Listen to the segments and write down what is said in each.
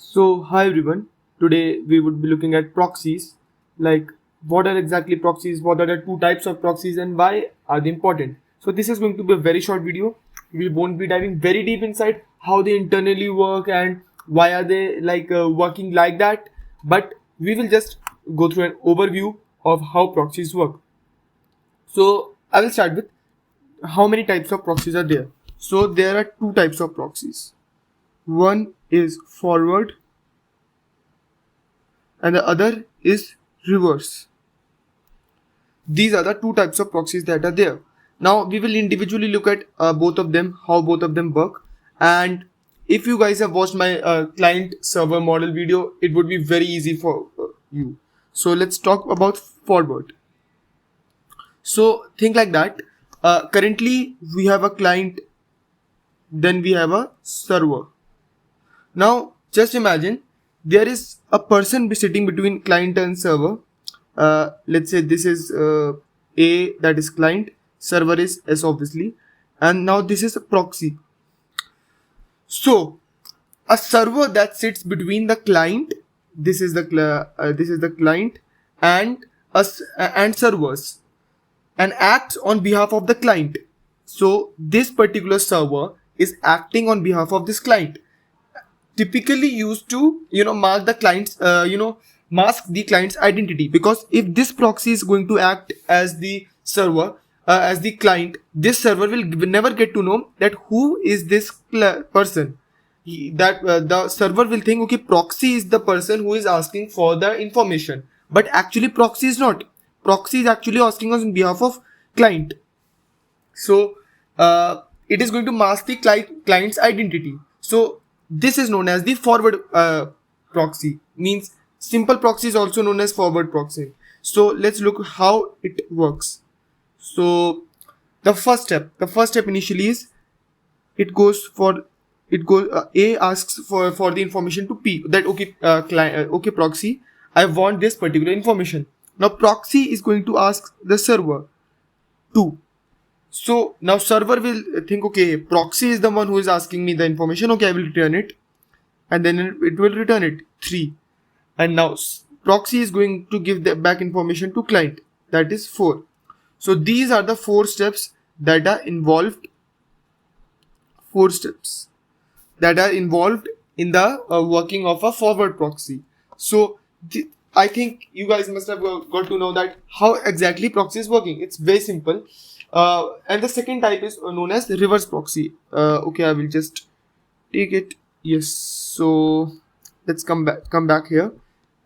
So hi everyone, today we would be looking at proxies, like what are exactly proxies, what are the two types of proxies and why are they important. So this is going to be a very short video. We won't be diving very deep inside how they internally work and why are they working like that, but we will just go through an overview of how proxies work. So I will start with how many types of proxies are there. So there are two types of proxies. One is forward and the other is reverse. These are the two types of proxies that are there. Now we will individually look at both of them, how both of them work. And if you guys have watched my client server model video, it would be very easy for you. So let's talk about forward. So think like that. Currently we have a client, then we have a server. Now just imagine there is a person sitting between client and server. Let's say this is A, that is client, server is S obviously, and now this is a proxy. So a server that sits between the client, this is the client, and us and servers, and acts on behalf of the client. So this particular server is acting on behalf of this client, typically used to mark the client's mask the client's identity, because if this proxy is going to act as the server, as the client, this server will never get to know that who is this person. The server will think, okay, proxy is the person who is asking for the information, but actually proxy is not. Proxy is actually asking us on behalf of client. So it is going to mask the client's identity. So this is known as the forward proxy. Means simple proxy is also known as forward proxy. So let's look how it works. So the first step initially is A asks for the information to P, that okay, okay proxy, I want this particular information. Now proxy is going to ask the server 2. So now server will think, okay, proxy is the one who is asking me the information, okay, I will return it, and then it will return it 3. And now proxy is going to give the back information to client, that is 4. So these are the 4 steps that are involved, 4 steps that are involved in the working of a forward proxy. So I think you guys must have got to know that how exactly proxy is working. It's very simple. And the second type is known as reverse proxy. Okay, I will just take it. Yes. So let's come back here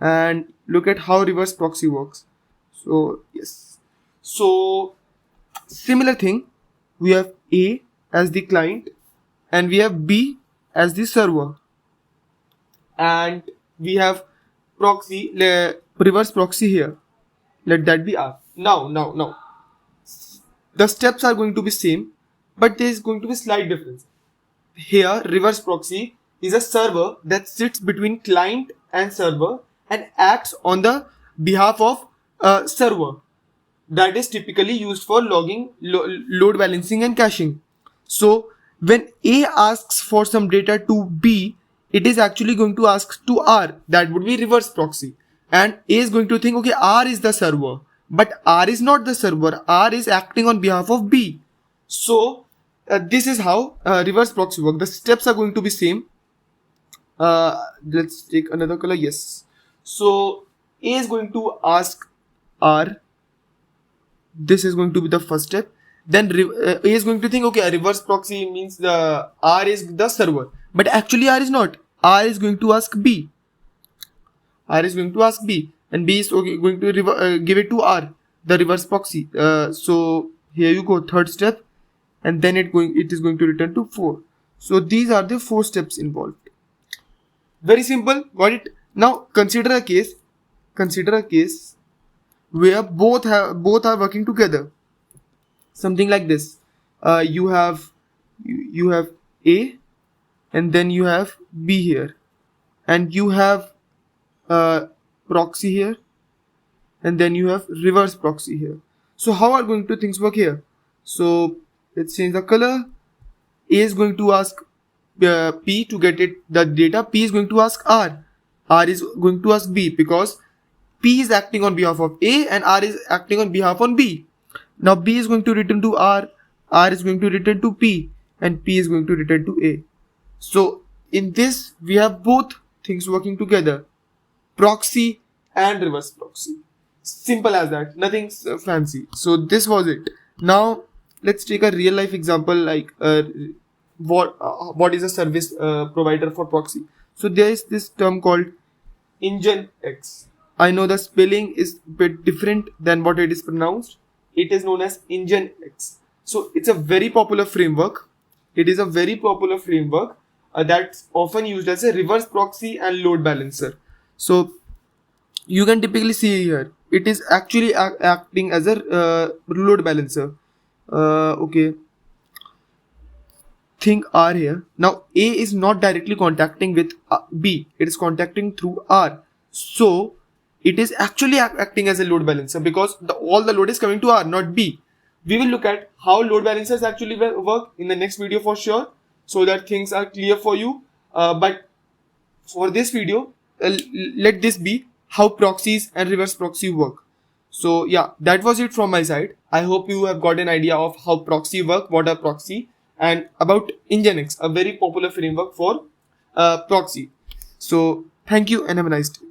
and look at how reverse proxy works. So yes. So similar thing, we have A as the client and we have B as the server, and we have proxy, reverse proxy here. Let that be R. Now the steps are going to be same, but there is going to be slight difference. Here reverse proxy is a server that sits between client and server and acts on the behalf of a server, that is typically used for logging, load balancing and caching. So when A asks for some data to B, it is actually going to ask to R, that would be reverse proxy, and A is going to think, okay, R is the server, but R is not the server, R is acting on behalf of B. So this is how reverse proxy work. The steps are going to be same. Let's take another color. Yes. So A is going to ask R. This is going to be the first step. Then A is going to think, okay, a reverse proxy means the R is the server, but actually R is not. R is going to ask B. R is going to ask B, and B is okay, going to give it to R, the reverse proxy. So here you go, third step, and then it is going to return to 4. So these are the 4 steps involved. Very simple, got it? Now consider a case where both are working together. Something like this. You have A, and then you have B here, and you have proxy here, and then you have reverse proxy here. So how are going to things work here? So let's change the color. A is going to ask P to get the data. P is going to ask R. R is going to ask B, because P is acting on behalf of A and R is acting on behalf on B. Now B is going to return to R is going to return to P, and P is going to return to A. So in this we have both things working together, proxy and reverse proxy. Simple as that, nothing fancy. So this was it. Now let's take a real life example, like what is a service provider for proxy. So there is this term called Nginx. I know the spelling is a bit different than what it is pronounced. It is known as Nginx. So it's a very popular framework. It is a very popular framework that's often used as a reverse proxy and load balancer. So you can typically see here, it is actually acting as a load balancer. Okay. Think R here. Now A is not directly contacting with B. It is contacting through R. So it is actually acting as a load balancer, because all the load is coming to R, not B. We will look at how load balancers actually work in the next video for sure, so that things are clear for you. But for this video, let this be how proxies and reverse proxy work. So yeah, that was it from my side. I hope you have got an idea of how proxy work, what are proxy, and about Nginx, a very popular framework for proxy. So thank you and have a nice day.